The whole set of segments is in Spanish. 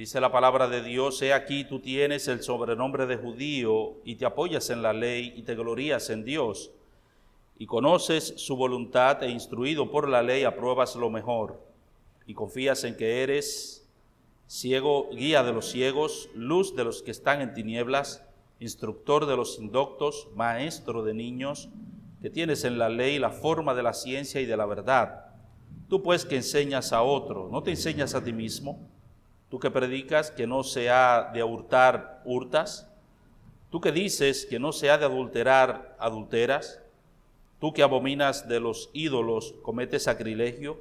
Dice la palabra de Dios: he aquí tú tienes el sobrenombre de judío y te apoyas en la ley y te glorías en Dios y conoces su voluntad e instruido por la ley apruebas lo mejor y confías en que eres ciego, guía de los ciegos, luz de los que están en tinieblas, instructor de los indoctos, maestro de niños, que tienes en la ley la forma de la ciencia y de la verdad. Tú pues que enseñas a otro, ¿no te enseñas a ti mismo? Tú que predicas que no se ha de hurtar, hurtas. Tú que dices que no se ha de adulterar, adulteras. Tú que abominas de los ídolos, cometes sacrilegio.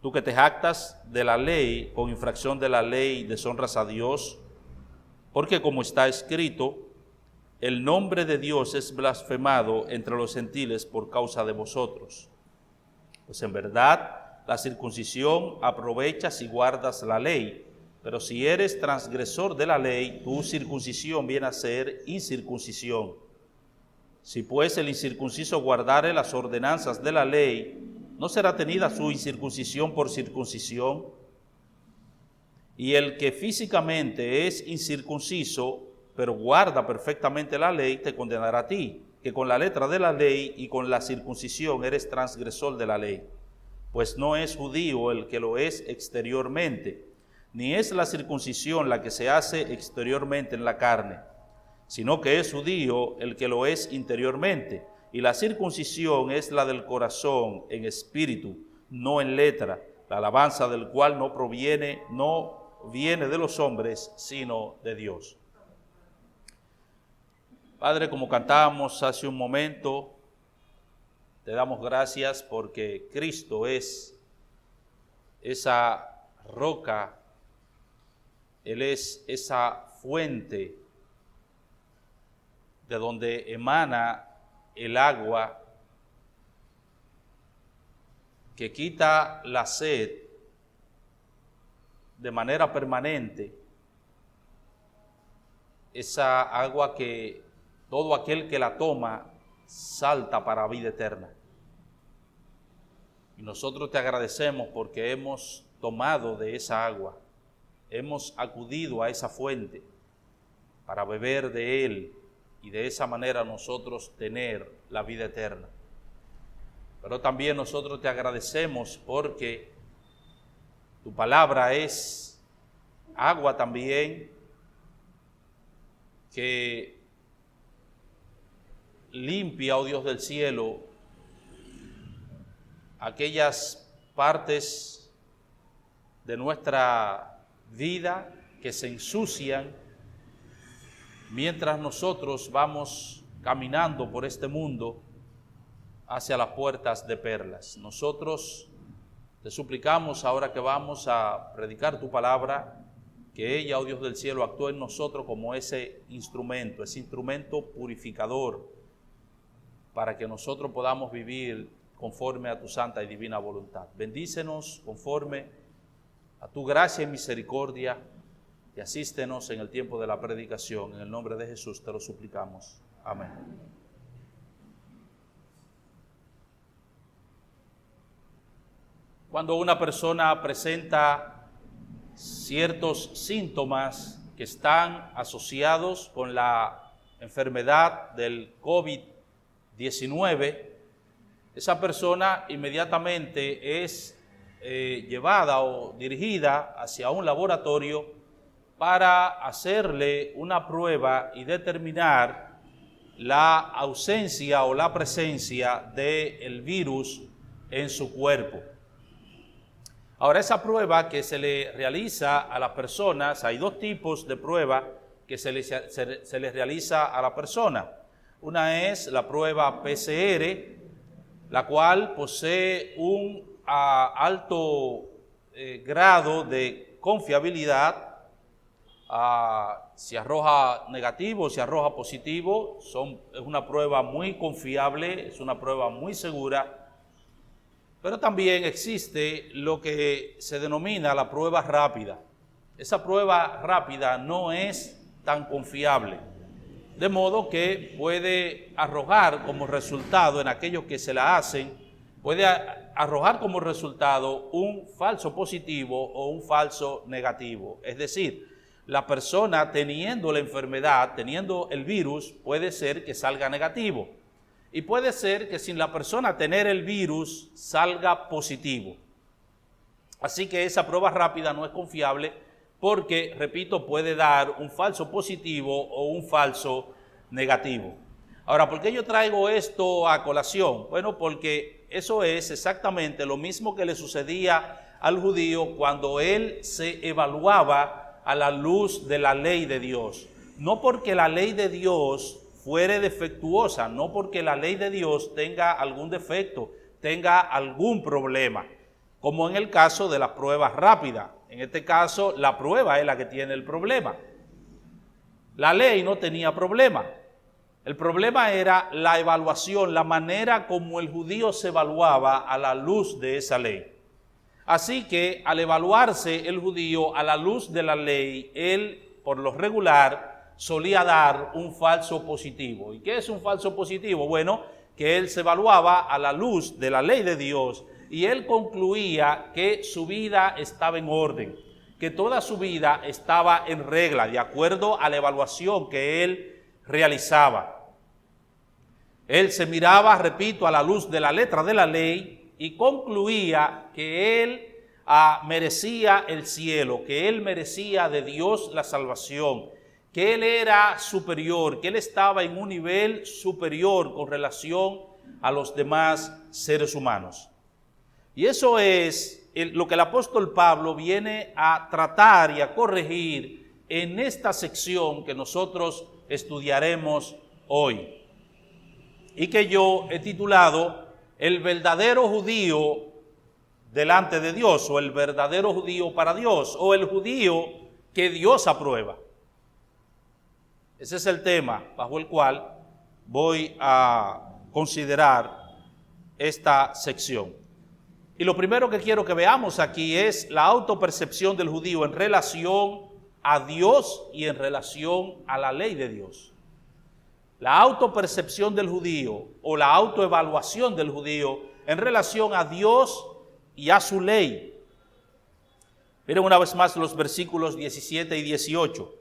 Tú que te jactas de la ley, con infracción de la ley deshonras a Dios. Porque como está escrito, el nombre de Dios es blasfemado entre los gentiles por causa de vosotros. Pues en verdad, la circuncisión aprovechas si guardas la ley, pero si eres transgresor de la ley, tu circuncisión viene a ser incircuncisión. Si pues el incircunciso guardare las ordenanzas de la ley, ¿no será tenida su incircuncisión por circuncisión? Y el que físicamente es incircunciso, pero guarda perfectamente la ley, te condenará a ti, que con la letra de la ley y con la circuncisión eres transgresor de la ley. Pues no es judío el que lo es exteriormente, ni es la circuncisión la que se hace exteriormente en la carne, sino que es judío el que lo es interiormente, y la circuncisión es la del corazón en espíritu, no en letra, la alabanza del cual no viene de los hombres, sino de Dios. Padre, como cantábamos hace un momento, te damos gracias porque Cristo es esa roca, Él es esa fuente de donde emana el agua que quita la sed de manera permanente, esa agua que todo aquel que la toma salta para vida eterna. Y nosotros te agradecemos porque hemos tomado de esa agua, hemos acudido a esa fuente para beber de él y de esa manera nosotros tener la vida eterna. Pero también nosotros te agradecemos porque tu palabra es agua también que limpia, oh Dios del cielo, aquellas partes de nuestra vida que se ensucian mientras nosotros vamos caminando por este mundo hacia las puertas de perlas. Nosotros te suplicamos ahora que vamos a predicar tu palabra, que ella, oh Dios del cielo, actúe en nosotros como ese instrumento purificador, para que nosotros podamos vivir conforme a tu santa y divina voluntad. Bendícenos conforme a tu gracia y misericordia y asístenos en el tiempo de la predicación. En el nombre de Jesús te lo suplicamos. Amén. Cuando una persona presenta ciertos síntomas que están asociados con la enfermedad del COVID-19, esa persona inmediatamente es llevada o dirigida hacia un laboratorio para hacerle una prueba y determinar la ausencia o la presencia del virus en su cuerpo. Ahora, esa prueba que se le realiza a las personas, hay dos tipos de prueba que se les realiza a la persona. Una es la prueba PCR, la cual posee un alto grado de confiabilidad. Si arroja negativo, si arroja positivo, es una prueba muy confiable, es una prueba muy segura. Pero también existe lo que se denomina la prueba rápida. Esa prueba rápida no es tan confiable, de modo que puede arrojar como resultado en aquellos que se la hacen, puede arrojar como resultado un falso positivo o un falso negativo. Es decir, la persona teniendo la enfermedad, teniendo el virus, puede ser que salga negativo. Y puede ser que sin la persona tener el virus salga positivo. Así que esa prueba rápida no es confiable porque, repito, puede dar un falso positivo o un falso negativo. Ahora, ¿por qué yo traigo esto a colación? Bueno, porque eso es exactamente lo mismo que le sucedía al judío cuando él se evaluaba a la luz de la ley de Dios. No porque la ley de Dios fuere defectuosa, no porque la ley de Dios tenga algún defecto, tenga algún problema, como en el caso de las pruebas rápidas. En este caso, la prueba es la que tiene el problema. La ley no tenía problema. El problema era la evaluación, la manera como el judío se evaluaba a la luz de esa ley. Así que al evaluarse el judío a la luz de la ley, él, por lo regular, solía dar un falso positivo. ¿Y qué es un falso positivo? Bueno, que él se evaluaba a la luz de la ley de Dios y él concluía que su vida estaba en orden, que toda su vida estaba en regla, de acuerdo a la evaluación que él realizaba. Él se miraba, repito, a la luz de la letra de la ley y concluía que él merecía el cielo, que él merecía de Dios la salvación, que él era superior, que él estaba en un nivel superior con relación a los demás seres humanos. Y eso es lo que el apóstol Pablo viene a tratar y a corregir en esta sección que nosotros estudiaremos hoy, y que yo he titulado El verdadero judío delante de Dios, o el verdadero judío para Dios, o el judío que Dios aprueba. Ese es el tema bajo el cual voy a considerar esta sección. Y lo primero que quiero que veamos aquí es la autopercepción del judío en relación a Dios y en relación a la ley de Dios. La autopercepción del judío o la autoevaluación del judío en relación a Dios y a su ley. Miren una vez más los versículos 17 y 18.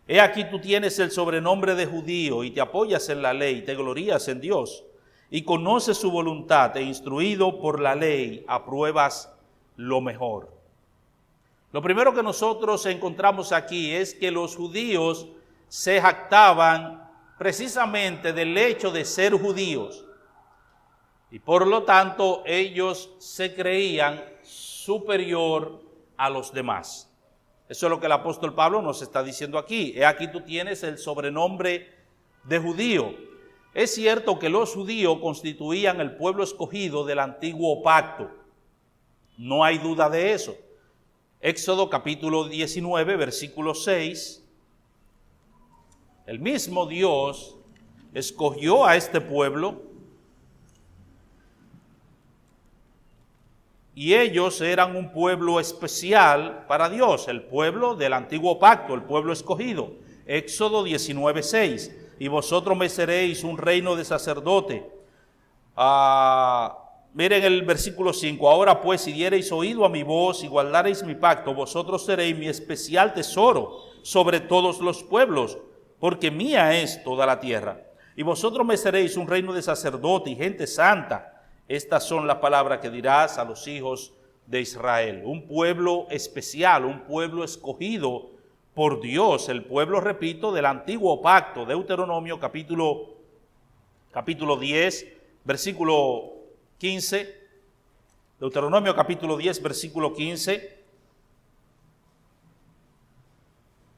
He aquí tú tienes el sobrenombre de judío y te apoyas en la ley, te glorías en Dios y conoces su voluntad e instruido por la ley apruebas lo mejor. Lo primero que nosotros encontramos aquí es que los judíos se jactaban precisamente del hecho de ser judíos y por lo tanto ellos se creían superior a los demás. Eso es lo que el apóstol Pablo nos está diciendo aquí. He aquí tú tienes el sobrenombre de judío. Es cierto que los judíos constituían el pueblo escogido del antiguo pacto. No hay duda de eso. Éxodo capítulo 19, versículo 6. El mismo Dios escogió a este pueblo y ellos eran un pueblo especial para Dios, el pueblo del antiguo pacto, el pueblo escogido. Éxodo 19, 6. Y vosotros me seréis un reino de sacerdote. Miren el versículo 5. Ahora pues, si diereis oído a mi voz y guardareis mi pacto, vosotros seréis mi especial tesoro sobre todos los pueblos, porque mía es toda la tierra. Y vosotros me seréis un reino de sacerdote y gente santa. Estas son las palabras que dirás a los hijos de Israel. Un pueblo especial, un pueblo escogido por Dios, el pueblo, repito, del antiguo pacto. Deuteronomio capítulo 10, versículo 15. Deuteronomio capítulo 10, versículo 15.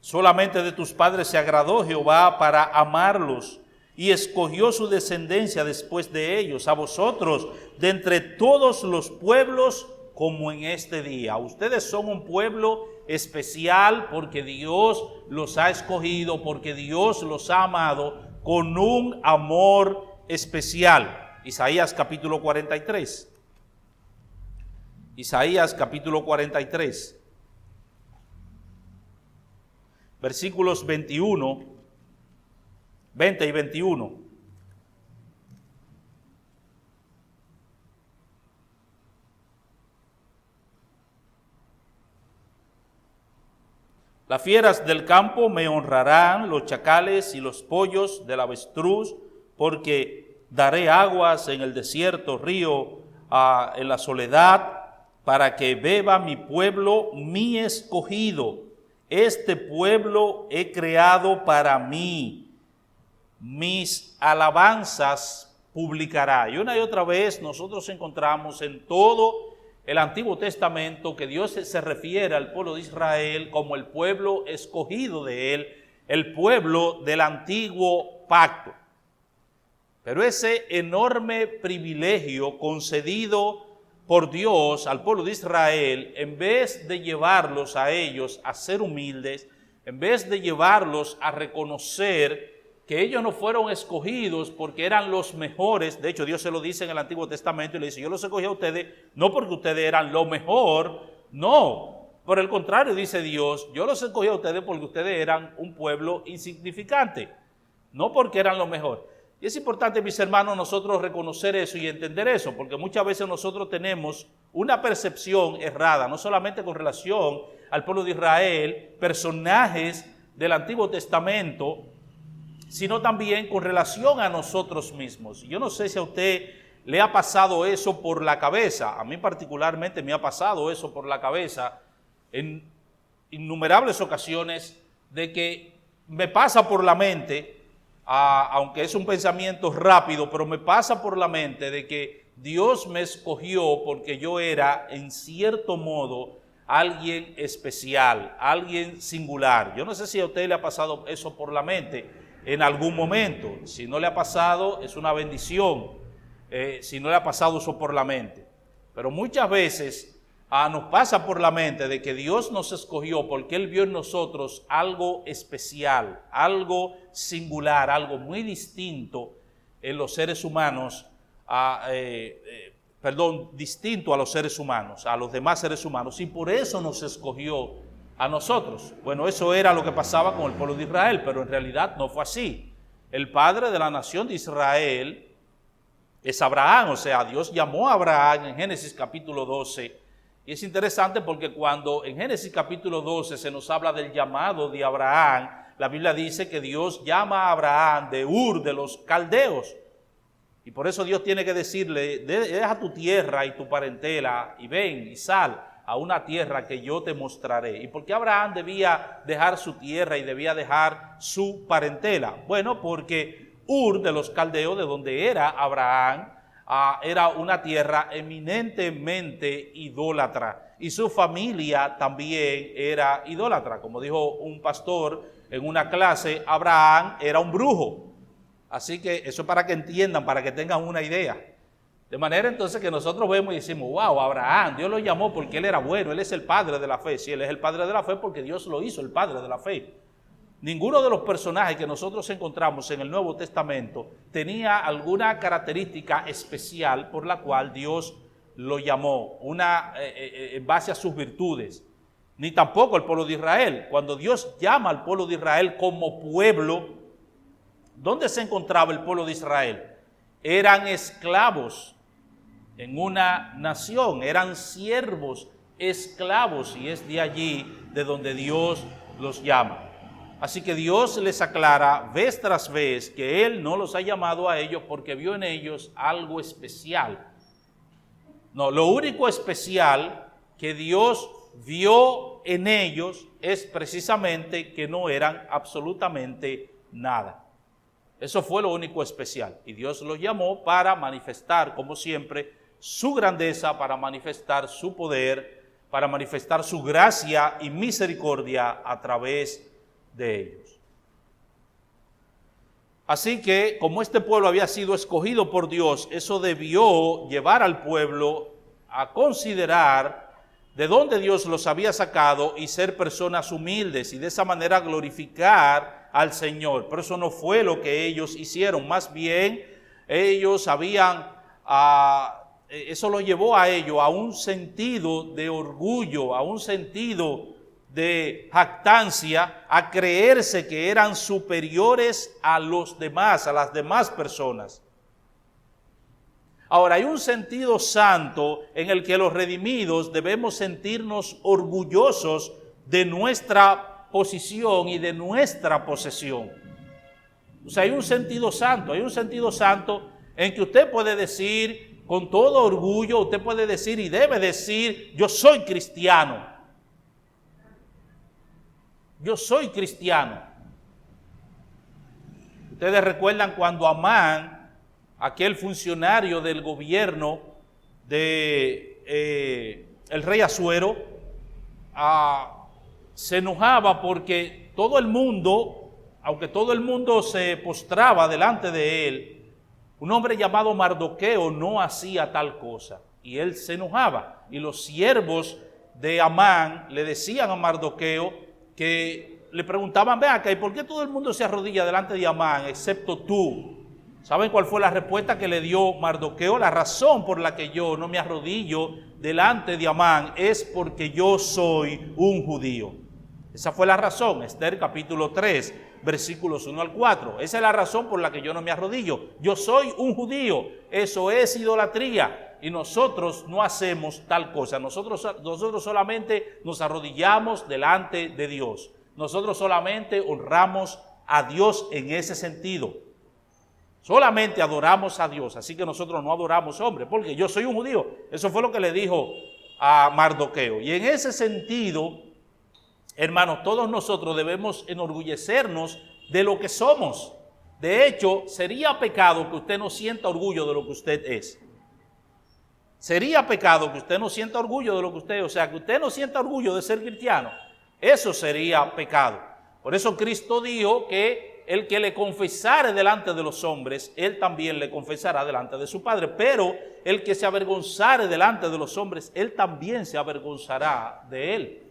Solamente de tus padres se agradó Jehová para amarlos y escogió su descendencia después de ellos, a vosotros, de entre todos los pueblos, como en este día. Ustedes son un pueblo especial porque Dios los ha escogido, porque Dios los ha amado con un amor especial. Isaías capítulo 43. Isaías capítulo 43. Versículos 20 y 21. Las fieras del campo me honrarán, los chacales y los pollos del avestruz, porque daré aguas en el desierto, río en la soledad, para que beba mi pueblo, mi escogido. Este pueblo he creado para mí, mis alabanzas publicará. Y una y otra vez nosotros encontramos en todo el Antiguo Testamento que Dios se refiere al pueblo de Israel como el pueblo escogido de Él, el pueblo del antiguo pacto. Pero ese enorme privilegio concedido por Dios al pueblo de Israel, en vez de llevarlos a ellos a ser humildes, en vez de llevarlos a reconocer que ellos no fueron escogidos porque eran los mejores. De hecho, Dios se lo dice en el Antiguo Testamento y le dice: yo los escogí a ustedes no porque ustedes eran lo mejor, no. Por el contrario, dice Dios, yo los escogí a ustedes porque ustedes eran un pueblo insignificante, no porque eran lo mejor. Y es importante, mis hermanos, nosotros reconocer eso y entender eso, porque muchas veces nosotros tenemos una percepción errada, no solamente con relación al pueblo de Israel, personajes del Antiguo Testamento, sino también con relación a nosotros mismos. Yo no sé si a usted le ha pasado eso por la cabeza. A mí particularmente me ha pasado eso por la cabeza en innumerables ocasiones, de que me pasa por la mente, aunque es un pensamiento rápido, pero me pasa por la mente de que Dios me escogió porque yo era, en cierto modo, alguien especial, alguien singular. Yo no sé si a usted le ha pasado eso por la mente en algún momento. Si no le ha pasado, es una bendición, si no le ha pasado eso por la mente. Pero muchas veces nos pasa por la mente de que Dios nos escogió porque Él vio en nosotros algo especial, algo singular, algo muy distinto en los seres humanos, distinto a los seres humanos, a los demás seres humanos, y por eso nos escogió a nosotros. Bueno, eso era lo que pasaba con el pueblo de Israel, pero en realidad no fue así. El padre de la nación de Israel es Abraham, o sea, Dios llamó a Abraham en Génesis capítulo 12, y es interesante porque cuando en Génesis capítulo 12 se nos habla del llamado de Abraham, la Biblia dice que Dios llama a Abraham de Ur, de los caldeos, y por eso Dios tiene que decirle: deja tu tierra y tu parentela y ven y sal a una tierra que yo te mostraré. ¿Y por qué Abraham debía dejar su tierra y debía dejar su parentela? Bueno, porque Ur de los caldeos, de donde era Abraham, era una tierra eminentemente idólatra, y su familia también era idólatra. Como dijo un pastor en una clase, Abraham era un brujo. Así que eso es para que entiendan, para que tengan una idea. De manera entonces que nosotros vemos y decimos: wow, Abraham, Dios lo llamó porque él era bueno, él es el padre de la fe. Sí, él es el padre de la fe porque Dios lo hizo el padre de la fe. Ninguno de los personajes que nosotros encontramos en el Nuevo Testamento tenía alguna característica especial por la cual Dios lo llamó, en base a sus virtudes. Ni tampoco el pueblo de Israel. Cuando Dios llama al pueblo de Israel como pueblo, ¿dónde se encontraba el pueblo de Israel? Eran esclavos en una nación, eran siervos, esclavos, y es de allí de donde Dios los llama. Así que Dios les aclara vez tras vez que Él no los ha llamado a ellos porque vio en ellos algo especial. No, lo único especial que Dios vio en ellos es precisamente que no eran absolutamente nada. Eso fue lo único especial. Y Dios los llamó para manifestar, como siempre, su grandeza, para manifestar su poder, para manifestar su gracia y misericordia a través de ellos. Así que, como este pueblo había sido escogido por Dios, eso debió llevar al pueblo a considerar de dónde Dios los había sacado y ser personas humildes, y de esa manera glorificar al Señor. Pero eso no fue lo que ellos hicieron. Más bien, ellos eso los llevó a ellos a un sentido de orgullo, a un sentido de jactancia, a creerse que eran superiores a los demás, a las demás personas. Ahora, hay un sentido santo en el que los redimidos debemos sentirnos orgullosos de nuestra posición y de nuestra posesión. O sea, hay un sentido santo en que usted puede decir con todo orgullo, usted puede decir y debe decir, yo soy cristiano. Yo soy cristiano. Ustedes recuerdan cuando Amán, aquel funcionario del gobierno de el rey Asuero, se enojaba porque todo el mundo, aunque todo el mundo se postraba delante de él, un hombre llamado Mardoqueo no hacía tal cosa. Y él se enojaba. Y los siervos de Amán le decían a Mardoqueo que le preguntaban, ve acá, ¿y por qué todo el mundo se arrodilla delante de Amán, excepto tú? ¿Saben cuál fue la respuesta que le dio Mardoqueo? La razón por la que yo no me arrodillo delante de Amán es porque yo soy un judío. Esa fue la razón, Esther capítulo 3, versículos 1 al 4. Esa es la razón por la que yo no me arrodillo. Yo soy un judío, eso es idolatría. Y nosotros no hacemos tal cosa. Nosotros solamente nos arrodillamos delante de Dios. Nosotros solamente honramos a Dios en ese sentido. Solamente adoramos a Dios. Así que nosotros no adoramos hombres, porque yo soy un judío. Eso fue lo que le dijo a Mardoqueo. Y en ese sentido, hermanos, todos nosotros debemos enorgullecernos de lo que somos. De hecho, sería pecado que usted no sienta orgullo de lo que usted es. Sería pecado que usted no sienta orgullo de lo que usted es. O sea, que usted no sienta orgullo de ser cristiano. Eso sería pecado. Por eso Cristo dijo que el que le confesare delante de los hombres, él también le confesará delante de su Padre. Pero el que se avergonzare delante de los hombres, él también se avergonzará de él.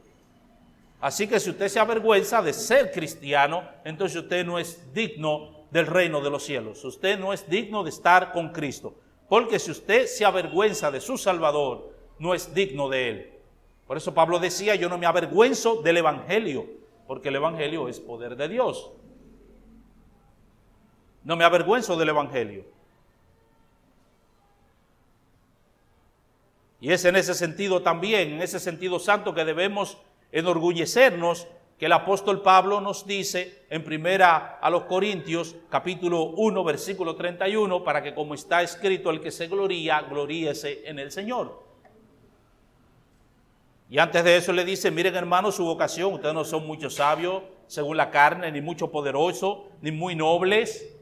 Así que si usted se avergüenza de ser cristiano, entonces usted no es digno del reino de los cielos. Usted no es digno de estar con Cristo. Porque si usted se avergüenza de su Salvador, no es digno de él. Por eso Pablo decía, yo no me avergüenzo del Evangelio, porque el Evangelio es poder de Dios. No me avergüenzo del Evangelio. Y es en ese sentido también, en ese sentido santo que debemos enorgullecernos, que el apóstol Pablo nos dice en primera a los Corintios, capítulo 1, versículo 31, para que como está escrito, el que se gloría, gloríese en el Señor. Y antes de eso le dice, miren hermanos su vocación, ustedes no son muchos sabios según la carne, ni mucho poderosos, ni muy nobles.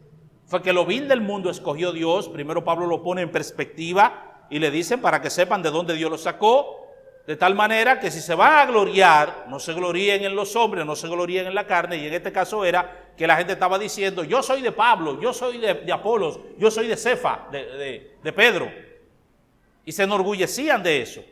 Fue que lo vil del mundo escogió Dios. Primero Pablo lo pone en perspectiva y le dicen para que sepan de dónde Dios lo sacó. De tal manera que si se van a gloriar, no se gloríen en los hombres, no se gloríen en la carne. Y en este caso era que la gente estaba diciendo, yo soy de Pablo, yo soy de Apolos, yo soy de Cefa, de Pedro. Y se enorgullecían de eso.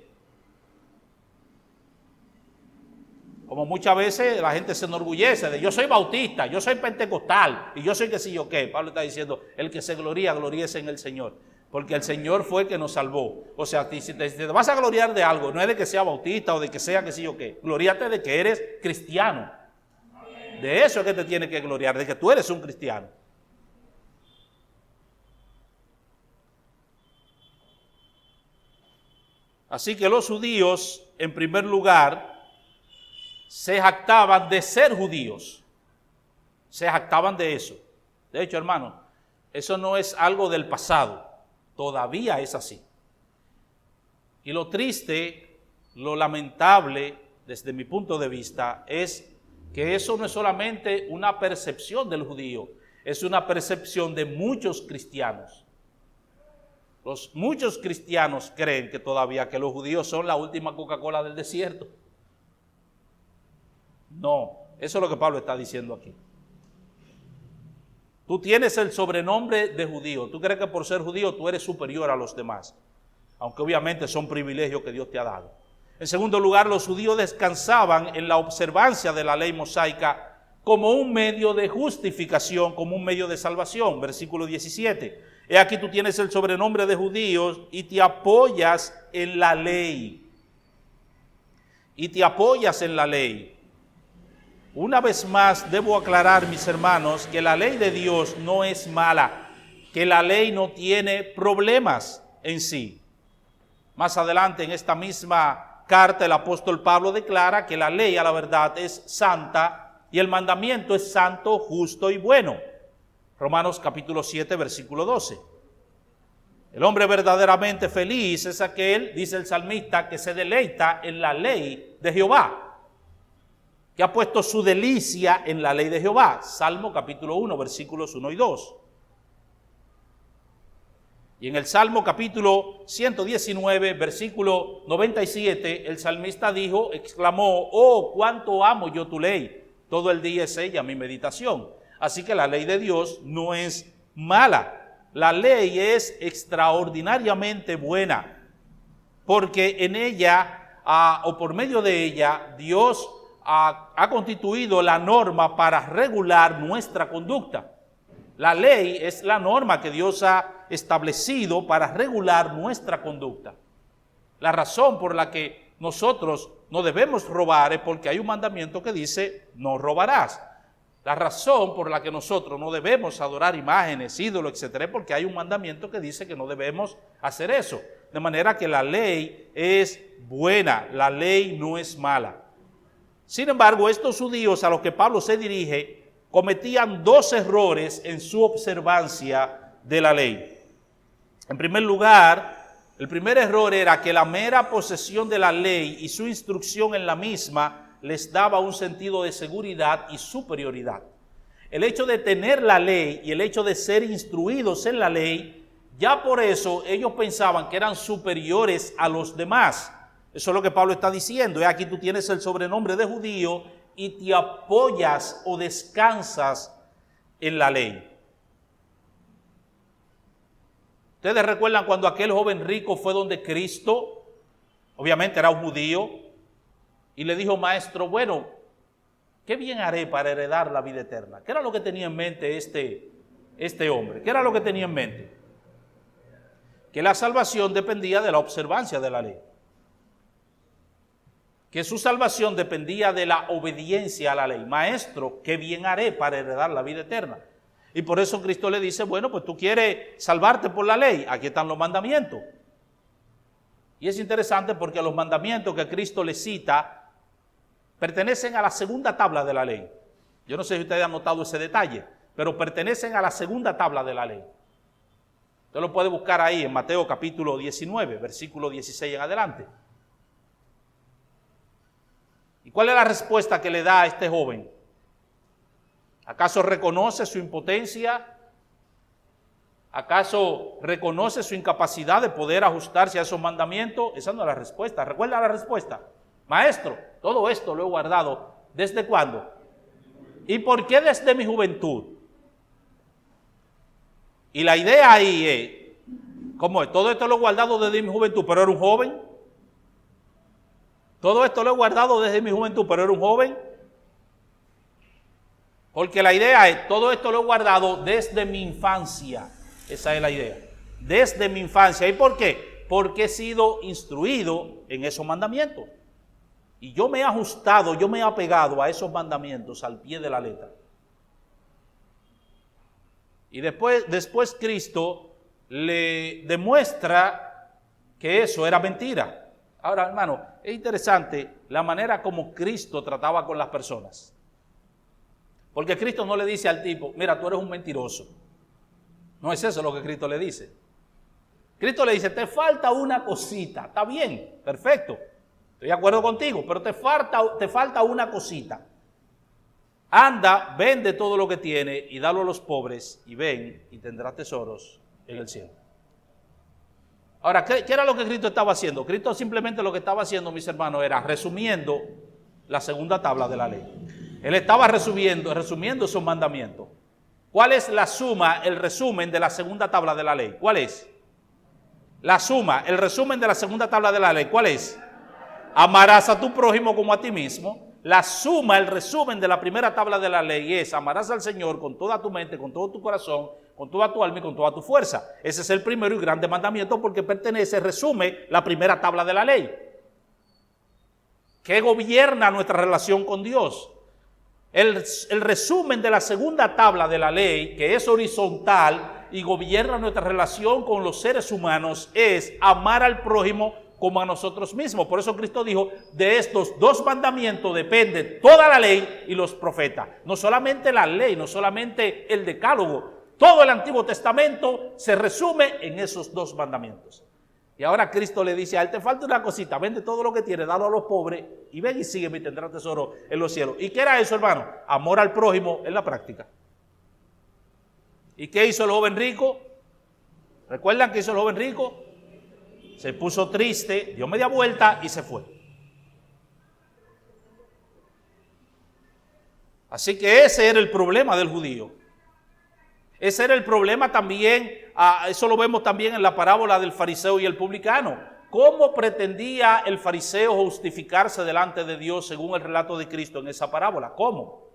Como muchas veces la gente se enorgullece de yo soy bautista, yo soy pentecostal y yo soy que sí yo qué. Pablo está diciendo, el que se gloría, gloríese en el Señor. Porque el Señor fue el que nos salvó. O sea, si te vas a gloriar de algo, no es de que sea bautista o de que sea que sí o qué. Gloríate de que eres cristiano. De eso es que te tienes que gloriar, de que tú eres un cristiano. Así que los judíos, en primer lugar, se jactaban de ser judíos. Se jactaban de eso. De hecho, hermano, eso no es algo del pasado. Todavía es así. Y lo triste, lo lamentable, desde mi punto de vista, es que eso no es solamente una percepción del judío, es una percepción de muchos cristianos. Muchos cristianos creen que todavía que los judíos son la última Coca-Cola del desierto. No, eso es lo que Pablo está diciendo aquí. Tú tienes el sobrenombre de judío. Tú crees que por ser judío tú eres superior a los demás. Aunque obviamente son privilegios que Dios te ha dado. En segundo lugar, los judíos descansaban en la observancia de la ley mosaica como un medio de justificación, como un medio de salvación. Versículo 17. He aquí tú tienes el sobrenombre de judíos y te apoyas en la ley. Y te apoyas en la ley. Una vez más debo aclarar, mis hermanos, que la ley de Dios no es mala, que la ley no tiene problemas en sí. Más adelante en esta misma carta el apóstol Pablo declara que la ley a la verdad es santa y el mandamiento es santo, justo y bueno. Romanos capítulo 7, versículo 12. El hombre verdaderamente feliz es aquel, dice el salmista, que se deleita en la ley de Jehová, que ha puesto su delicia en la ley de Jehová. Salmo capítulo 1, versículos 1 y 2. Y en el Salmo capítulo 119, versículo 97, el salmista exclamó, oh, cuánto amo yo tu ley, todo el día es ella mi meditación. Así que la ley de Dios no es mala. La ley es extraordinariamente buena, porque en ella, o por medio de ella, Dios ha constituido la norma para regular nuestra conducta. La ley es la norma que Dios ha establecido para regular nuestra conducta. La razón por la que nosotros no debemos robar es porque hay un mandamiento que dice, no robarás. La razón por la que nosotros no debemos adorar imágenes, ídolos, etcétera, es porque hay un mandamiento que dice que no debemos hacer eso. De manera que la ley es buena, la ley no es mala. Sin embargo, estos judíos a los que Pablo se dirige cometían dos errores en su observancia de la ley. En primer lugar, el primer error era que la mera posesión de la ley y su instrucción en la misma les daba un sentido de seguridad y superioridad. El hecho de tener la ley y el hecho de ser instruidos en la ley, ya por eso ellos pensaban que eran superiores a los demás. Eso es lo que Pablo está diciendo. Y aquí tú tienes el sobrenombre de judío y te apoyas o descansas en la ley. Ustedes recuerdan cuando aquel joven rico fue donde Cristo, obviamente era un judío, y le dijo, maestro, bueno, ¿qué bien haré para heredar la vida eterna? ¿Qué era lo que tenía en mente este hombre? ¿Qué era lo que tenía en mente? Que la salvación dependía de la observancia de la ley. Que su salvación dependía de la obediencia a la ley. Maestro, ¿qué bien haré para heredar la vida eterna? Y por eso Cristo le dice, bueno, pues tú quieres salvarte por la ley, aquí están los mandamientos. Y es interesante porque los mandamientos que Cristo le cita pertenecen a la segunda tabla de la ley. Yo no sé si ustedes han notado ese detalle, pero pertenecen a la segunda tabla de la ley. Usted lo puede buscar ahí en Mateo capítulo 19, versículo 16 en adelante. ¿Y cuál es la respuesta que le da a este joven? ¿Acaso reconoce su impotencia? ¿Acaso reconoce su incapacidad de poder ajustarse a esos mandamientos? Esa no es la respuesta. ¿Recuerda la respuesta? Maestro, todo esto lo he guardado. ¿Desde cuándo? ¿Y por qué desde mi juventud? Y la idea ahí es, ¿cómo es? Todo esto lo he guardado desde mi juventud, pero era un joven. Todo esto lo he guardado desde mi juventud, pero era un joven. Porque la idea es, todo esto lo he guardado desde mi infancia. Esa es la idea. Desde mi infancia. ¿Y por qué? Porque he sido instruido en esos mandamientos. Y yo me he ajustado, yo me he apegado a esos mandamientos al pie de la letra. Y después Cristo le demuestra que eso era mentira. Ahora, hermano, es interesante la manera como Cristo trataba con las personas. Porque Cristo no le dice al tipo, mira, tú eres un mentiroso. No es eso lo que Cristo le dice. Cristo le dice, te falta una cosita. Está bien, perfecto. Estoy de acuerdo contigo, pero te falta una cosita. Anda, vende todo lo que tiene y dalo a los pobres y ven y tendrás tesoros en el cielo. Ahora, ¿qué era lo que Cristo estaba haciendo? Cristo simplemente lo que estaba haciendo, mis hermanos, era resumiendo la segunda tabla de la ley. Él estaba resumiendo esos mandamientos. ¿Cuál es la suma, el resumen de la segunda tabla de la ley? ¿Cuál es? La suma, el resumen de la segunda tabla de la ley, ¿cuál es? Amarás a tu prójimo como a ti mismo. La suma, el resumen de la primera tabla de la ley es amarás al Señor con toda tu mente, con todo tu corazón, con toda tu alma y con toda tu fuerza. Ese es el primero y grande mandamiento porque resume la primera tabla de la ley. ¿Qué gobierna nuestra relación con Dios? El resumen de la segunda tabla de la ley, que es horizontal y gobierna nuestra relación con los seres humanos, es amar al prójimo como a nosotros mismos. Por eso Cristo dijo, de estos dos mandamientos depende toda la ley y los profetas. No solamente la ley, no solamente el decálogo, todo el Antiguo Testamento se resume en esos dos mandamientos. Y ahora Cristo le dice a él, te falta una cosita, vende todo lo que tienes, dalo a los pobres y ven y sígueme y tendrás tesoro en los cielos. ¿Y qué era eso, hermano? Amor al prójimo en la práctica. ¿Y qué hizo el joven rico? ¿Recuerdan qué hizo el joven rico? Se puso triste, dio media vuelta y se fue. Así que ese era el problema del judío. Ese era el problema también, eso lo vemos también en la parábola del fariseo y el publicano. ¿Cómo pretendía el fariseo justificarse delante de Dios según el relato de Cristo en esa parábola? ¿Cómo?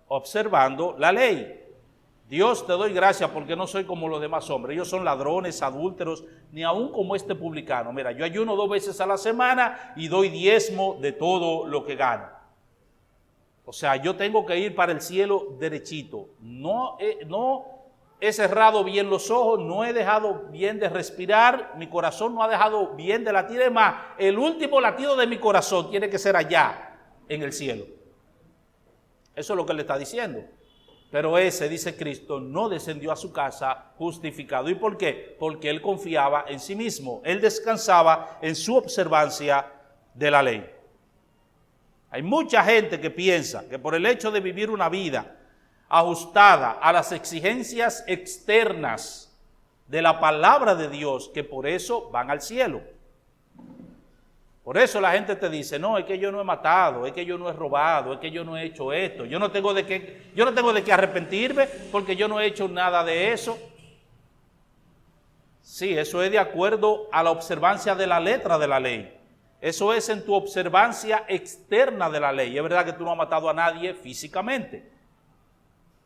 Observando la ley. Dios, te doy gracias porque no soy como los demás hombres. Ellos son ladrones, adúlteros, ni aún como este publicano. Mira, yo ayuno 2 veces a la semana y doy diezmo de todo lo que gano. O sea, yo tengo que ir para el cielo derechito. No he cerrado bien los ojos, no he dejado bien de respirar, mi corazón no ha dejado bien de latir. Es más, el último latido de mi corazón tiene que ser allá, en el cielo. Eso es lo que él está diciendo. Pero ese, dice Cristo, no descendió a su casa justificado. ¿Y por qué? Porque él confiaba en sí mismo. Él descansaba en su observancia de la ley. Hay mucha gente que piensa que por el hecho de vivir una vida ajustada a las exigencias externas de la palabra de Dios, que por eso van al cielo. Por eso la gente te dice, no, es que yo no he matado, es que yo no he robado, es que yo no he hecho esto, yo no tengo de qué arrepentirme porque yo no he hecho nada de eso. Sí, eso es de acuerdo a la observancia de la letra de la ley. Eso es en tu observancia externa de la ley. Es verdad que tú no has matado a nadie físicamente.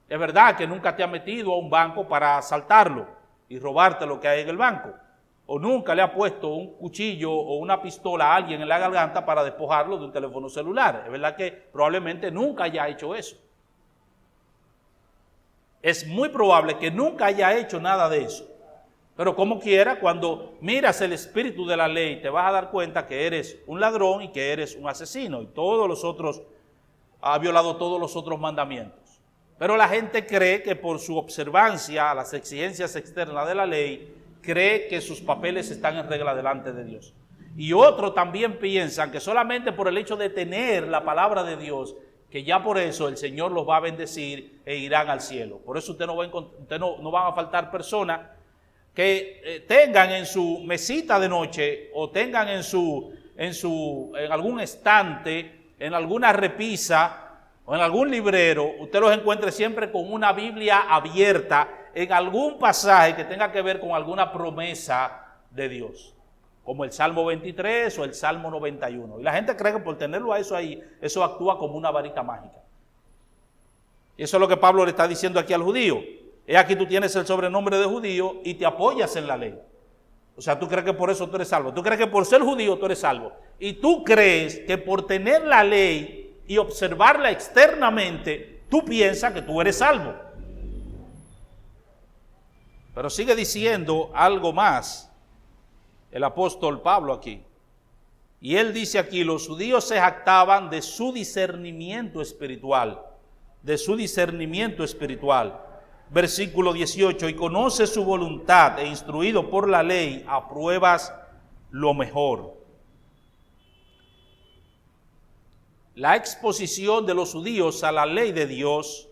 Es verdad que nunca te has metido a un banco para asaltarlo y robarte lo que hay en el banco. O nunca le has puesto un cuchillo o una pistola a alguien en la garganta para despojarlo de un teléfono celular. Es verdad que probablemente nunca haya hecho eso. Es muy probable que nunca haya hecho nada de eso. Pero como quiera, cuando miras el espíritu de la ley, te vas a dar cuenta que eres un ladrón y que eres un asesino. Y todos los otros, ha violado todos los otros mandamientos. Pero la gente cree que por su observancia a las exigencias externas de la ley, cree que sus papeles están en regla delante de Dios. Y otros también piensan que solamente por el hecho de tener la palabra de Dios, que ya por eso el Señor los va a bendecir e irán al cielo. Por eso no van a faltar personas que tengan en su mesita de noche o tengan en algún estante, en alguna repisa o en algún librero, usted los encuentre siempre con una Biblia abierta en algún pasaje que tenga que ver con alguna promesa de Dios, como el Salmo 23 o el Salmo 91. Y la gente cree que por tenerlo a eso ahí, eso actúa como una varita mágica. Y eso es lo que Pablo le está diciendo aquí al judío. Aquí tú tienes el sobrenombre de judío y te apoyas en la ley. O sea, tú crees que por eso tú eres salvo. Tú crees que por ser judío tú eres salvo. Y tú crees que por tener la ley y observarla externamente, tú piensas que tú eres salvo. Pero sigue diciendo algo más el apóstol Pablo aquí. Y él dice aquí, los judíos se jactaban de su discernimiento espiritual. De su discernimiento espiritual. Versículo 18, y conoce su voluntad e instruido por la ley, apruebas lo mejor. La exposición de los judíos a la ley de Dios,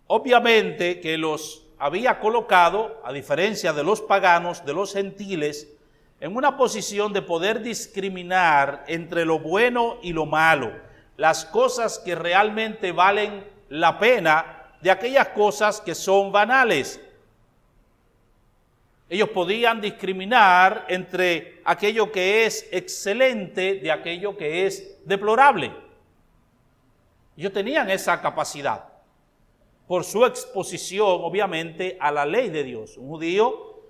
obviamente que los había colocado, a diferencia de los paganos, de los gentiles, en una posición de poder discriminar entre lo bueno y lo malo, las cosas que realmente valen la pena de aquellas cosas que son banales. Ellos podían discriminar entre aquello que es excelente de aquello que es deplorable. Ellos tenían esa capacidad por su exposición, obviamente, a la ley de Dios. Un judío,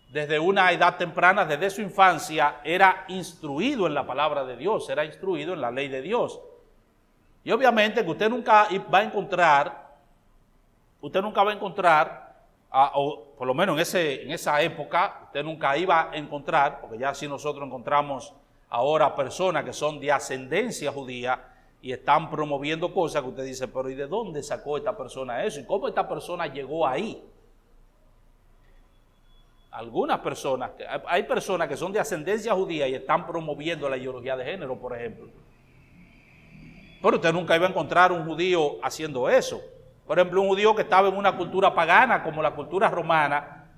desde una edad temprana, desde su infancia, era instruido en la palabra de Dios, era instruido en la ley de Dios. Y obviamente que usted nunca va a encontrar o por lo menos en esa época, usted nunca iba a encontrar, porque ya si nosotros encontramos ahora personas que son de ascendencia judía y están promoviendo cosas que usted dice, pero ¿y de dónde sacó esta persona eso? ¿Y cómo esta persona llegó ahí? Algunas personas, hay personas que son de ascendencia judía y están promoviendo la ideología de género, por ejemplo. Pero usted nunca iba a encontrar un judío haciendo eso. Por ejemplo, un judío que estaba en una cultura pagana como la cultura romana,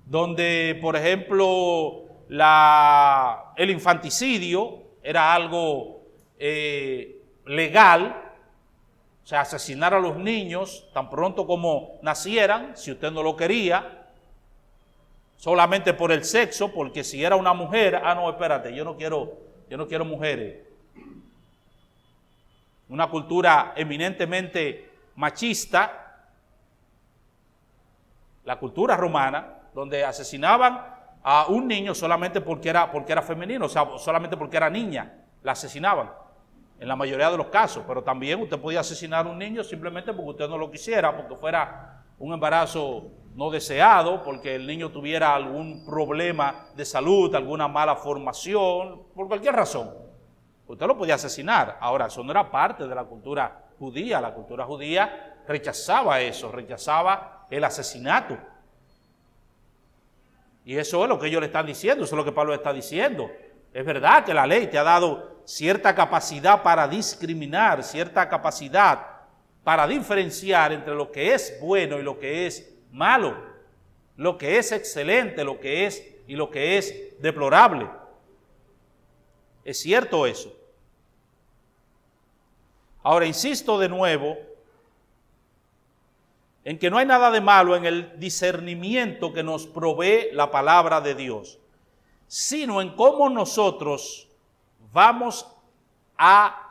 donde, por ejemplo, el infanticidio era algo legal, o sea, asesinar a los niños tan pronto como nacieran, si usted no lo quería, solamente por el sexo, porque si era una mujer, no, espérate, yo no quiero mujeres. Una cultura eminentemente machista, la cultura romana, donde asesinaban a un niño solamente porque era femenino, o sea, solamente porque era niña, la asesinaban, en la mayoría de los casos, pero también usted podía asesinar a un niño simplemente porque usted no lo quisiera, porque fuera un embarazo no deseado, porque el niño tuviera algún problema de salud, alguna mala formación, por cualquier razón. Usted lo podía asesinar. Ahora, eso no era parte de la cultura judía. La cultura judía rechazaba eso, rechazaba el asesinato. Y eso es lo que ellos le están diciendo, eso es lo que Pablo está diciendo. Es verdad que la ley te ha dado cierta capacidad para discriminar, cierta capacidad para diferenciar entre lo que es bueno y lo que es malo, lo que es excelente, lo que es deplorable. Es cierto eso. Ahora, insisto de nuevo en que no hay nada de malo en el discernimiento que nos provee la palabra de Dios, sino en cómo nosotros vamos a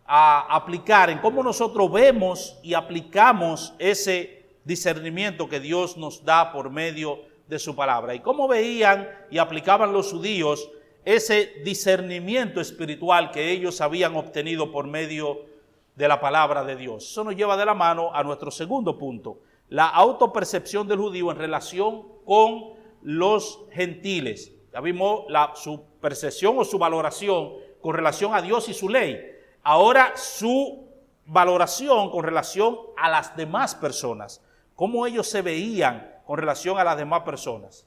aplicar, en cómo nosotros vemos y aplicamos ese discernimiento que Dios nos da por medio de su palabra. Y cómo veían y aplicaban los judíos ese discernimiento espiritual que ellos habían obtenido por medio de la palabra de Dios. Eso nos lleva de la mano a nuestro segundo punto, la autopercepción del judío en relación con los gentiles. Ya vimos su percepción o su valoración con relación a Dios y su ley. Ahora su valoración con relación a las demás personas. Cómo ellos se veían con relación a las demás personas.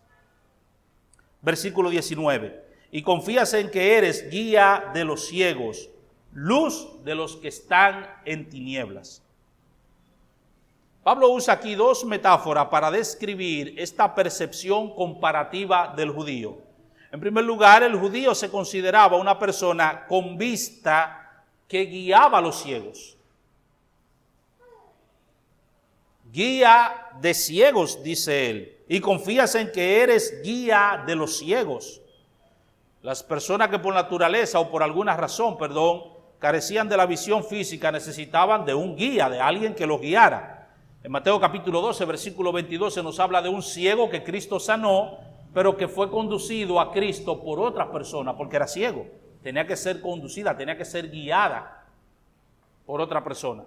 Versículo 19. Y confías en que eres guía de los ciegos, luz de los que están en tinieblas. Pablo usa aquí dos metáforas para describir esta percepción comparativa del judío. En primer lugar, el judío se consideraba una persona con vista que guiaba a los ciegos. Guía de ciegos, dice él, y confías en que eres guía de los ciegos. Las personas que por naturaleza o por alguna razón, carecían de la visión física, necesitaban de un guía, de alguien que los guiara. En Mateo capítulo 12, versículo 22, se nos habla de un ciego que Cristo sanó, pero que fue conducido a Cristo por otra persona, porque era ciego. Tenía que ser conducida, tenía que ser guiada por otra persona.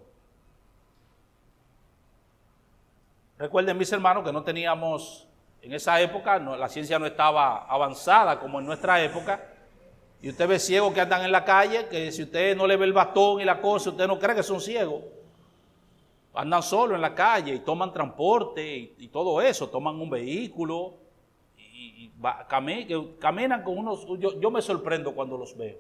Recuerden, mis hermanos, que no teníamos, en esa época, la ciencia no estaba avanzada como en nuestra época, y usted ve ciegos que andan en la calle, que si usted no le ve el bastón y la cosa, usted no cree que son ciegos. Andan solos en la calle y toman transporte y todo eso, toman un vehículo y caminan con unos... Yo me sorprendo cuando los veo.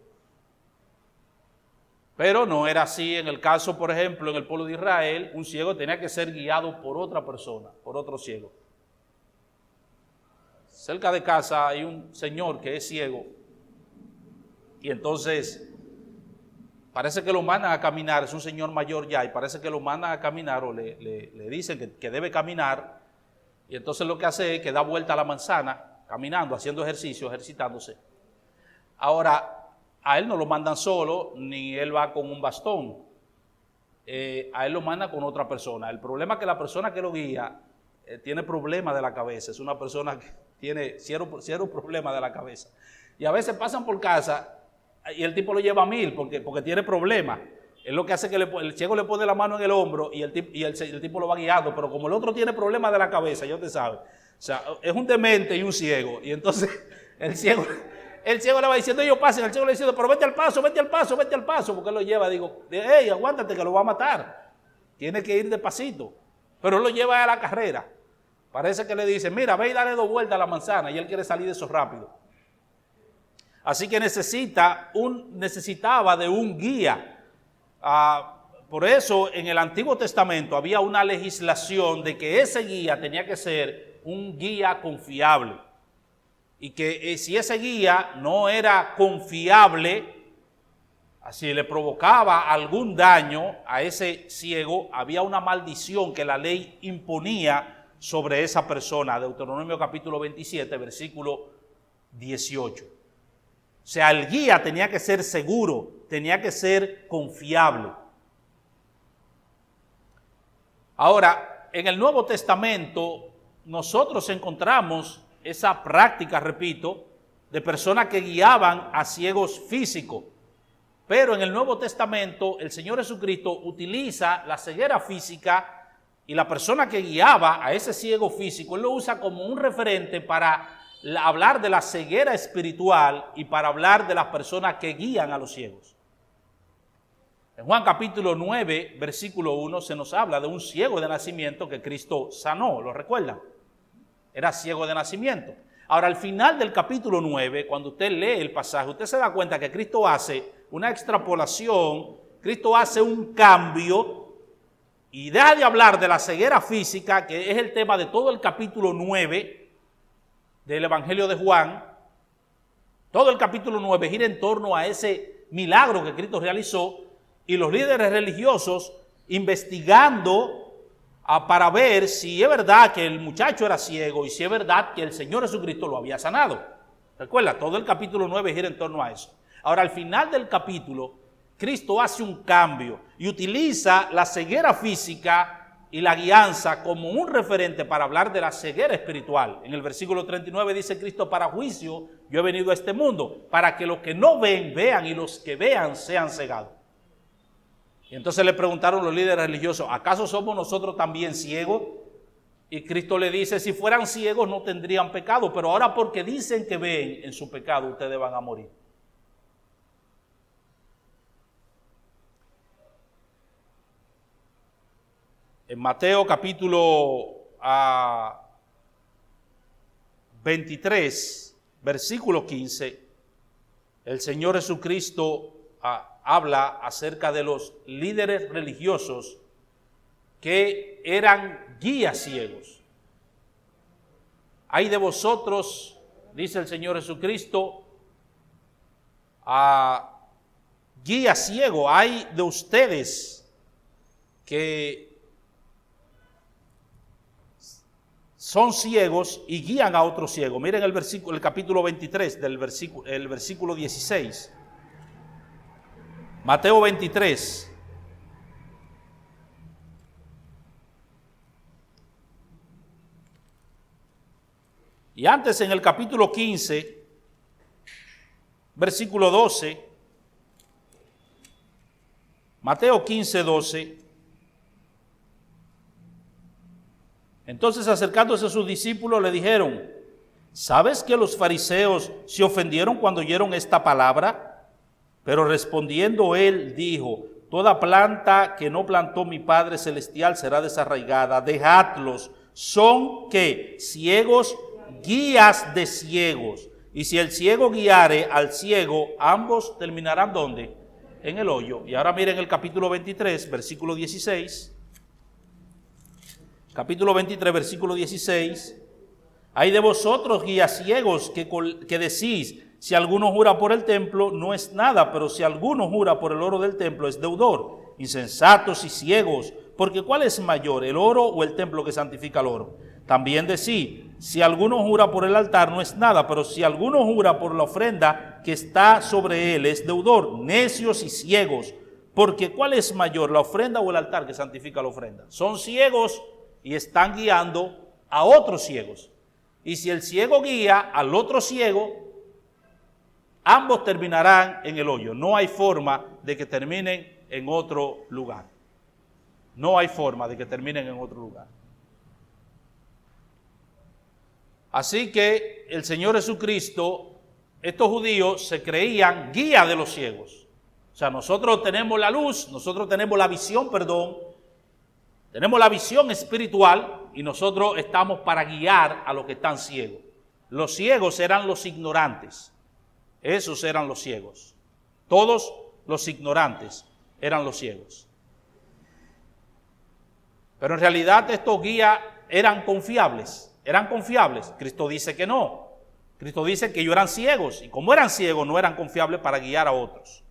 Pero no era así en el caso, por ejemplo, en el pueblo de Israel, un ciego tenía que ser guiado por otra persona, por otro ciego. Cerca de casa hay un señor que es ciego y entonces parece que lo mandan a caminar, es un señor mayor ya y parece que lo mandan a caminar o le dicen que debe caminar y entonces lo que hace es que da vuelta a la manzana caminando, haciendo ejercicio, ejercitándose. Ahora, a él no lo mandan solo, ni él va con un bastón. A él lo mandan con otra persona. El problema es que la persona que lo guía tiene problemas de la cabeza. Es una persona que tiene cierto problema de la cabeza. Y a veces pasan por casa y el tipo lo lleva a 1000 porque tiene problemas. Él lo que hace es que el ciego le pone la mano en el hombro y el tipo lo va guiando, pero como el otro tiene problemas de la cabeza, ya usted sabe. O sea, es un demente y un ciego. Y entonces el ciego le va diciendo, ellos pasen, el ciego le dice, pero vete al paso, porque él lo lleva, digo, hey, aguántate que lo va a matar. Tiene que ir despacito. Pero él lo lleva a la carrera. Parece que le dice, mira, ve y dale 2 vueltas a la manzana, y él quiere salir de eso rápido. Así que necesitaba de un guía. Por eso en el Antiguo Testamento había una legislación de que ese guía tenía que ser un guía confiable. Y que si ese guía no era confiable, si le provocaba algún daño a ese ciego, había una maldición que la ley imponía sobre esa persona. Deuteronomio capítulo 27, versículo 18. O sea, el guía tenía que ser seguro, tenía que ser confiable. Ahora, en el Nuevo Testamento, nosotros encontramos esa práctica, repito, de personas que guiaban a ciegos físicos. Pero en el Nuevo Testamento, el Señor Jesucristo utiliza la ceguera física y la persona que guiaba a ese ciego físico, Él lo usa como un referente para hablar de la ceguera espiritual y para hablar de las personas que guían a los ciegos. En Juan capítulo 9, versículo 1, se nos habla de un ciego de nacimiento que Cristo sanó, ¿lo recuerdan? Era ciego de nacimiento. Ahora, al final del capítulo 9, cuando usted lee el pasaje, usted se da cuenta que Cristo hace una extrapolación, Cristo hace un cambio y deja de hablar de la ceguera física, que es el tema de todo el capítulo 9 del Evangelio de Juan. Todo el capítulo 9 gira en torno a ese milagro que Cristo realizó y los líderes religiosos investigando para ver si es verdad que el muchacho era ciego y si es verdad que el Señor Jesucristo lo había sanado. Recuerda, todo el capítulo 9 gira en torno a eso. Ahora, al final del capítulo, Cristo hace un cambio y utiliza la ceguera física y la guianza como un referente para hablar de la ceguera espiritual. En el versículo 39 dice Cristo, para juicio yo he venido a este mundo, para que los que no ven, vean, y los que vean sean cegados. Y entonces le preguntaron los líderes religiosos, ¿acaso somos nosotros también ciegos? Y Cristo le dice, si fueran ciegos no tendrían pecado, pero ahora porque dicen que ven en su pecado, ustedes van a morir. En Mateo capítulo 23, versículo 15, el Señor Jesucristo habla acerca de los líderes religiosos que eran guías ciegos. Hay de vosotros, dice el Señor Jesucristo, guía ciego, hay de ustedes que son ciegos y guían a otros ciegos. Miren el capítulo 23 el versículo 16. Mateo 23. Y antes en el capítulo 15, versículo 12, Mateo 15, 12. Entonces, acercándose a sus discípulos, le dijeron, ¿sabes que los fariseos se ofendieron cuando oyeron esta palabra? Pero respondiendo él, dijo, toda planta que no plantó mi Padre Celestial será desarraigada. Dejadlos, son que ciegos, guías de ciegos. Y si el ciego guiare al ciego, ambos terminarán ¿dónde? En el hoyo. Y ahora miren el capítulo 23, versículo 16. Capítulo 23, versículo 16. Hay de vosotros, guías ciegos, que decís, si alguno jura por el templo, no es nada, pero si alguno jura por el oro del templo, es deudor. Insensatos y ciegos, porque ¿cuál es mayor, el oro o el templo que santifica el oro? También decís, si alguno jura por el altar, no es nada, pero si alguno jura por la ofrenda que está sobre él, es deudor. Necios y ciegos, porque ¿cuál es mayor, la ofrenda o el altar que santifica la ofrenda? Son ciegos y están guiando a otros ciegos. Y si el ciego guía al otro ciego, ambos terminarán en el hoyo. No hay forma de que terminen en otro lugar. No hay forma de que terminen en otro lugar. Así que el Señor Jesucristo, estos judíos se creían guía de los ciegos. O sea, nosotros tenemos la luz, nosotros tenemos la visión, tenemos la visión espiritual y nosotros estamos para guiar a los que están ciegos. Los ciegos eran los ignorantes, esos eran los ciegos. Todos los ignorantes eran los ciegos. Pero en realidad estos guías eran confiables. Cristo dice que no. Cristo dice que ellos eran ciegos y como eran ciegos no eran confiables para guiar a otros.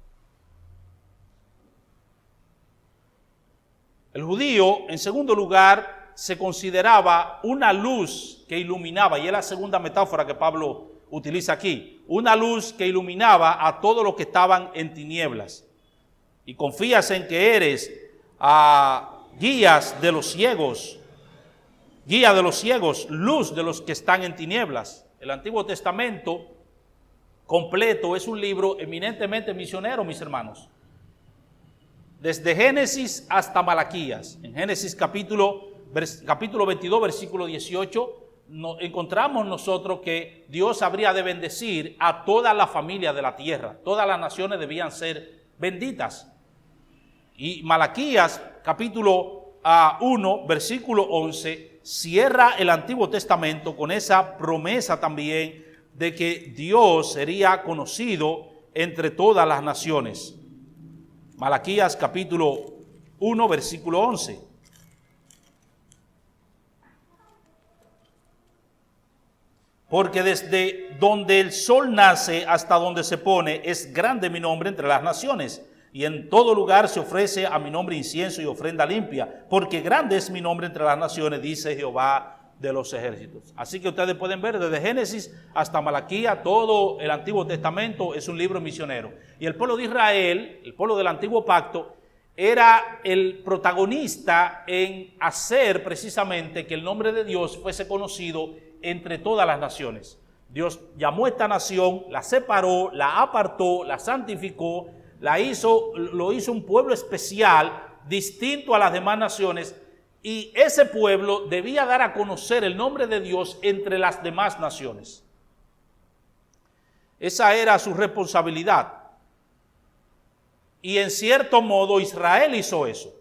El judío, en segundo lugar, se consideraba una luz que iluminaba, y es la segunda metáfora que Pablo utiliza aquí, una luz que iluminaba a todos los que estaban en tinieblas. Y confías en que eres guías de los ciegos, guía de los ciegos, luz de los que están en tinieblas. El Antiguo Testamento completo es un libro eminentemente misionero, mis hermanos. Desde Génesis hasta Malaquías. En Génesis capítulo 22, versículo 18, encontramos nosotros que Dios habría de bendecir a toda la familia de la tierra. Todas las naciones debían ser benditas. Y Malaquías capítulo 1, versículo 11, cierra el Antiguo Testamento con esa promesa también de que Dios sería conocido entre todas las naciones. Malaquías capítulo 1, versículo 11. Porque desde donde el sol nace hasta donde se pone, es grande mi nombre entre las naciones. Y en todo lugar se ofrece a mi nombre incienso y ofrenda limpia. Porque grande es mi nombre entre las naciones, dice Jehová de los ejércitos. Así que ustedes pueden ver desde Génesis hasta Malaquías, todo el Antiguo Testamento es un libro misionero. Y el pueblo de Israel, el pueblo del Antiguo Pacto, era el protagonista en hacer precisamente que el nombre de Dios fuese conocido entre todas las naciones. Dios llamó a esta nación, la separó, la apartó, la santificó, lo hizo un pueblo especial, distinto a las demás naciones, y ese pueblo debía dar a conocer el nombre de Dios entre las demás naciones. Esa era su responsabilidad. Y en cierto modo Israel hizo eso.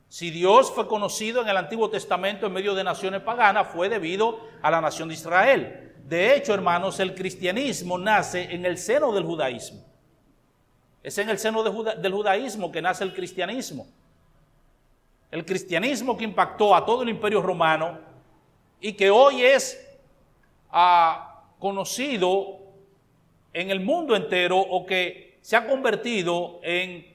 Si Dios fue conocido en el Antiguo Testamento en medio de naciones paganas, fue debido a la nación de Israel. De hecho, hermanos, el cristianismo nace en el seno del judaísmo. Es en el seno del judaísmo que nace el cristianismo. El cristianismo que impactó a todo el imperio romano y que hoy es conocido en el mundo entero, o que se ha convertido en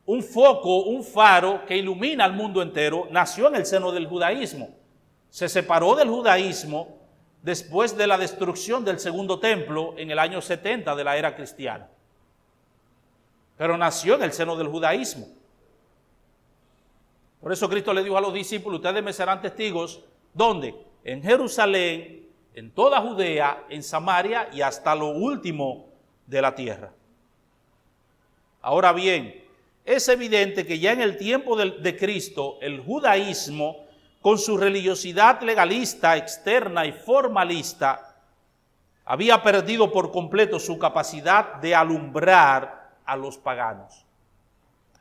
un foco, un faro que ilumina al mundo entero, nació en el seno del judaísmo. Se separó del judaísmo después de la destrucción del segundo templo en el año 70 de la era cristiana. Pero nació en el seno del judaísmo. Por eso Cristo le dijo a los discípulos: ustedes me serán testigos, ¿dónde? En Jerusalén, en toda Judea, en Samaria y hasta lo último de la tierra. Ahora bien, es evidente que ya en el tiempo de Cristo, el judaísmo, con su religiosidad legalista, externa y formalista, había perdido por completo su capacidad de alumbrar a los paganos.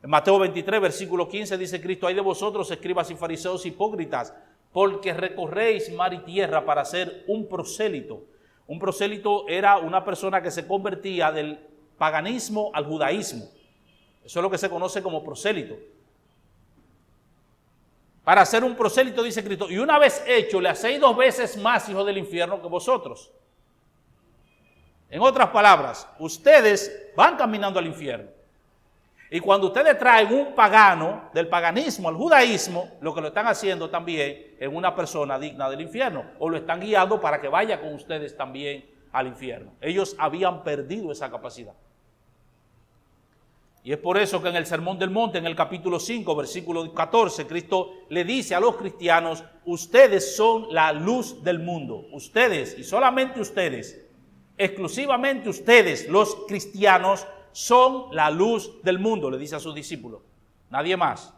En Mateo 23, versículo 15 dice Cristo: ay de vosotros, escribas y fariseos hipócritas, porque recorréis mar y tierra para ser un prosélito. Un prosélito era una persona que se convertía del paganismo al judaísmo. Eso es lo que se conoce como prosélito. Para ser un prosélito, dice Cristo, y una vez hecho, le hacéis 2 veces más hijos del infierno que vosotros. En otras palabras, ustedes van caminando al infierno. Y cuando ustedes traen un pagano del paganismo al judaísmo, lo que lo están haciendo también es una persona digna del infierno, o lo están guiando para que vaya con ustedes también al infierno. Ellos habían perdido esa capacidad. Y es por eso que en el Sermón del Monte, en el capítulo 5, versículo 14, Cristo le dice a los cristianos: ustedes son la luz del mundo. Ustedes, y solamente ustedes, exclusivamente ustedes, los cristianos, son la luz del mundo, le dice a sus discípulos, nadie más.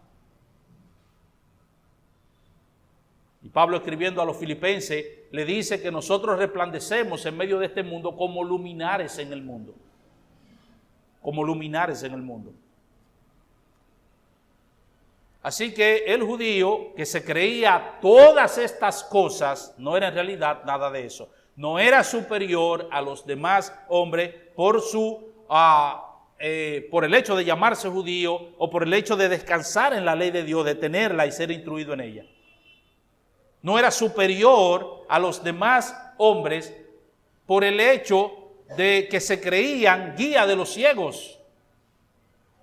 Y Pablo, escribiendo a los filipenses, le dice que nosotros resplandecemos en medio de este mundo como luminares en el mundo. Como luminares en el mundo. Así que el judío que se creía todas estas cosas, no era en realidad nada de eso. No era superior a los demás hombres por el hecho de llamarse judío o por el hecho de descansar en la ley de Dios, de tenerla y ser instruido en ella. No era superior a los demás hombres por el hecho de que se creían guía de los ciegos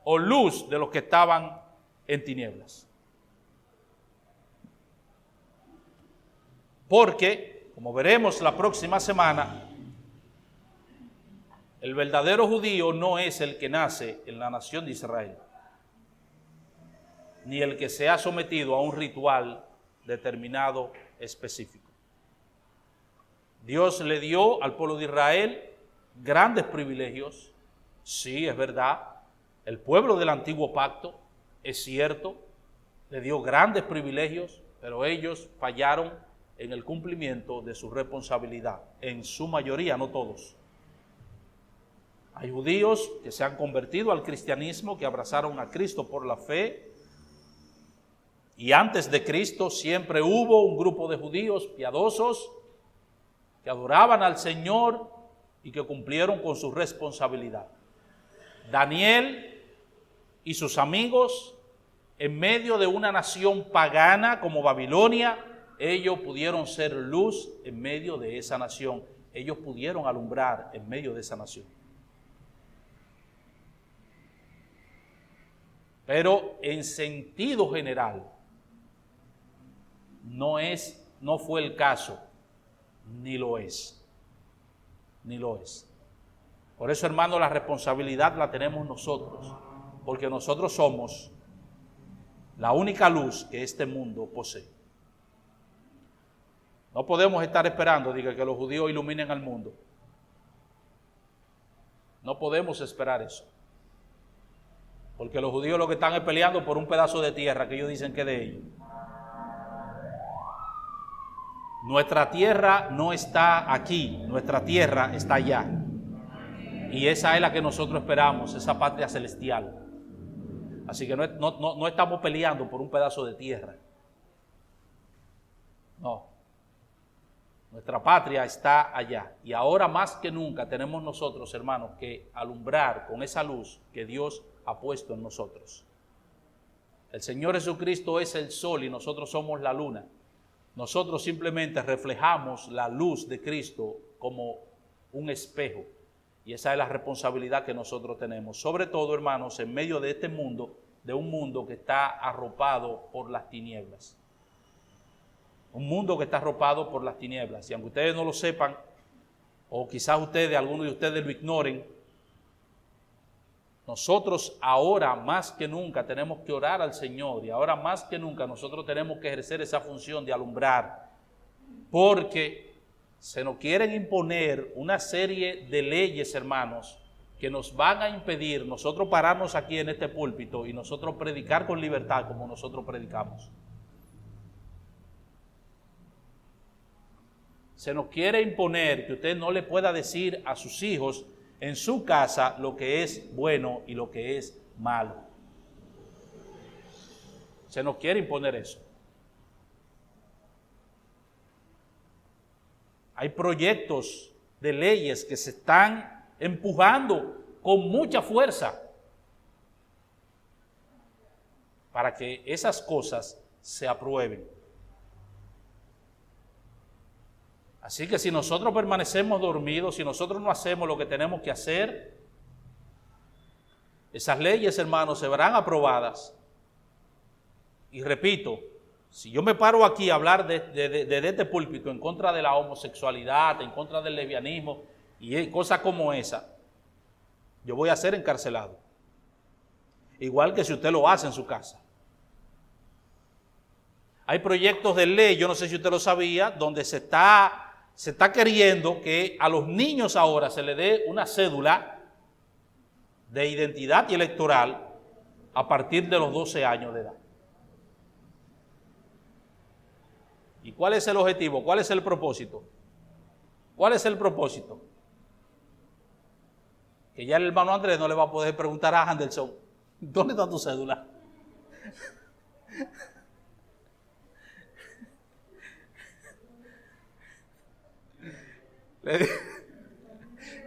o luz de los que estaban en tinieblas. Porque, como veremos la próxima semana, el verdadero judío no es el que nace en la nación de Israel, ni el que se ha sometido a un ritual determinado específico. Dios le dio al pueblo de Israel grandes privilegios. Sí, es verdad. El pueblo del antiguo pacto, es cierto, le dio grandes privilegios, pero ellos fallaron en el cumplimiento de su responsabilidad. En su mayoría, no todos. Hay judíos que se han convertido al cristianismo, que abrazaron a Cristo por la fe. Y antes de Cristo siempre hubo un grupo de judíos piadosos que adoraban al Señor y que cumplieron con su responsabilidad. Daniel y sus amigos, en medio de una nación pagana como Babilonia, ellos pudieron ser luz en medio de esa nación. Ellos pudieron alumbrar en medio de esa nación. Pero en sentido general, no fue el caso, ni lo es. Ni lo es. Por eso, hermano, la responsabilidad la tenemos nosotros, porque nosotros somos la única luz que este mundo posee. No podemos estar esperando, diga, que los judíos iluminen al mundo. No podemos esperar eso. Porque los judíos lo que están es peleando por un pedazo de tierra que ellos dicen que es de ellos. Nuestra tierra no está aquí, nuestra tierra está allá. Y esa es la que nosotros esperamos, esa patria celestial. Así que no estamos peleando por un pedazo de tierra. No. Nuestra patria está allá. Y ahora más que nunca tenemos nosotros, hermanos, que alumbrar con esa luz que Dios ha puesto en nosotros. El Señor Jesucristo es el sol y nosotros somos la luna. Nosotros simplemente reflejamos la luz de Cristo como un espejo. Y esa es la responsabilidad que nosotros tenemos. Sobre todo, hermanos, en medio de este mundo, de un mundo que está arropado por las tinieblas. Un mundo que está arropado por las tinieblas. Y aunque ustedes no lo sepan, o quizás algunos de ustedes lo ignoren, nosotros ahora más que nunca tenemos que orar al Señor, y ahora más que nunca nosotros tenemos que ejercer esa función de alumbrar, porque se nos quieren imponer una serie de leyes, hermanos, que nos van a impedir nosotros pararnos aquí en este púlpito y nosotros predicar con libertad como nosotros predicamos. Se nos quiere imponer que usted no le pueda decir a sus hijos en su casa lo que es bueno y lo que es malo. Se nos quiere imponer eso. Hay proyectos de leyes que se están empujando con mucha fuerza para que esas cosas se aprueben. Así que si nosotros permanecemos dormidos, si nosotros no hacemos lo que tenemos que hacer, esas leyes, hermanos, se verán aprobadas. Y repito, si yo me paro aquí a hablar de este púlpito en contra de la homosexualidad, en contra del lesbianismo y cosas como esa, yo voy a ser encarcelado. Igual que si usted lo hace en su casa. Hay proyectos de ley, yo no sé si usted lo sabía, donde se está queriendo que a los niños ahora se les dé una cédula de identidad y electoral a partir de los 12 años de edad. ¿Y cuál es el objetivo? ¿Cuál es el propósito? ¿Cuál es el propósito? Que ya el hermano Andrés no le va a poder preguntar a Anderson, ¿dónde está tu cédula?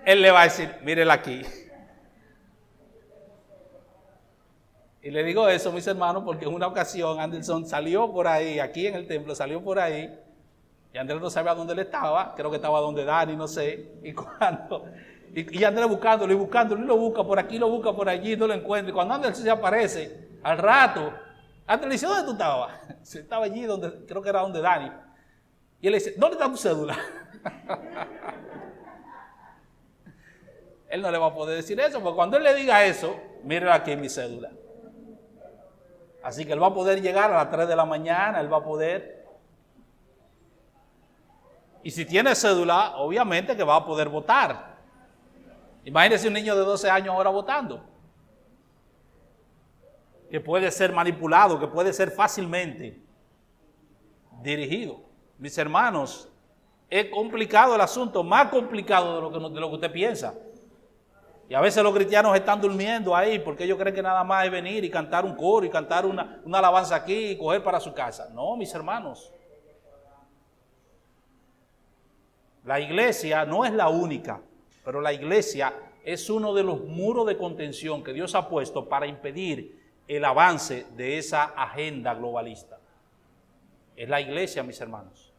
Él le va a decir, mírela aquí. Y le digo eso, mis hermanos, porque en una ocasión Anderson salió por ahí, aquí en el templo, salió por ahí, y Andrés no sabía dónde él estaba, creo que estaba donde Dani, no sé, y Andrés buscándolo, y lo busca por aquí, lo busca por allí, no lo encuentra, y cuando Andrés se aparece, al rato, Andrés le dice, ¿dónde tú estabas? Estaba allí, donde creo que era donde Dani, y él le dice, ¿dónde está tu cédula? Él no le va a poder decir eso, porque cuando él le diga eso, mire aquí mi cédula. Así que él va a poder llegar a las 3 de la mañana, él va a poder. Y si tiene cédula, obviamente que va a poder votar. Imagínese un niño de 12 años ahora votando. Que puede ser manipulado, que puede ser fácilmente dirigido. Mis hermanos, es complicado el asunto, más complicado de lo que usted piensa. Y a veces los cristianos están durmiendo ahí porque ellos creen que nada más es venir y cantar un coro y cantar una alabanza aquí y coger para su casa. No, mis hermanos. La iglesia no es la única, pero la iglesia es uno de los muros de contención que Dios ha puesto para impedir el avance de esa agenda globalista. Es la iglesia, mis hermanos.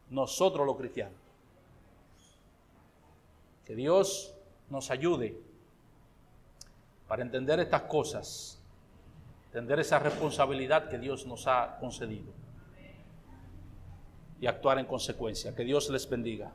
Nosotros los cristianos. Que Dios nos ayude para entender estas cosas, entender esa responsabilidad que Dios nos ha concedido y actuar en consecuencia. Que Dios les bendiga.